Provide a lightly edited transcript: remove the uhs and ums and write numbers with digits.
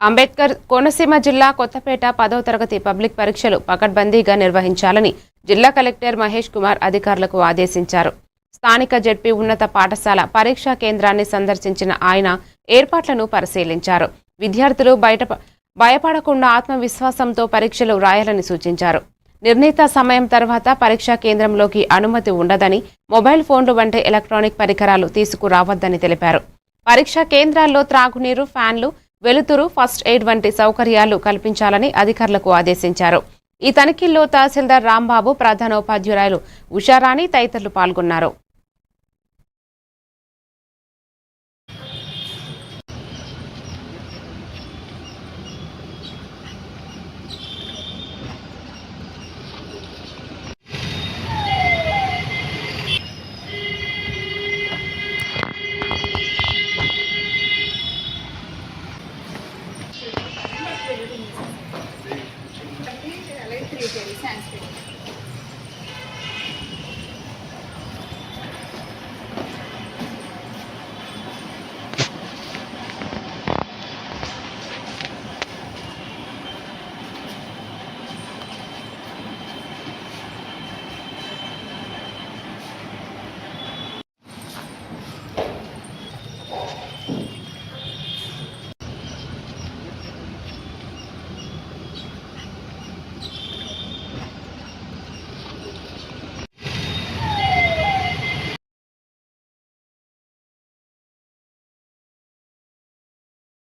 అంబేద్కర్ కోనసీమ జిల్లా కొత్తపేట 10వ తరగతి పబ్లిక్ పరీక్షలు పకడ్బందీగా నిర్వహించాలని జిల్లా కలెక్టర్ మహేష్ కుమార్ అధికారులకు ఆదేశించారు. స్థానిక జెడ్పీ ఉన్నత పాఠశాల పరీక్షా కేంద్రాన్ని సందర్శించిన ఆయన ఏర్పాట్లను పరిశీలించారు. విద్యార్థులు భయపడకుండా ఆత్మవిశ్వాసంతో పరీక్షలు రాయాలని సూచించారు. నిర్ణీత సమయం తర్వాత పరీక్షా కేంద్రంలోకి అనుమతి ఉండదని, మొబైల్ ఫోన్లు వంటి ఎలక్ట్రానిక్ పరికరాలు తీసుకురావద్దని తెలిపారు. పరీక్షా కేంద్రాల్లో త్రాగునీరు, ఫ్యాన్లు, వెలుతురు, ఫస్ట్ ఎయిడ్ వంటి సౌకర్యాలు కల్పించాలని అధికారులకు ఆదేశించారు. ఈ తనిఖీల్లో తహసీల్దార్ రాంబాబు, ప్రధానోపాధ్యాయులు ఉషారాణి తదితరులు పాల్గొన్నారు.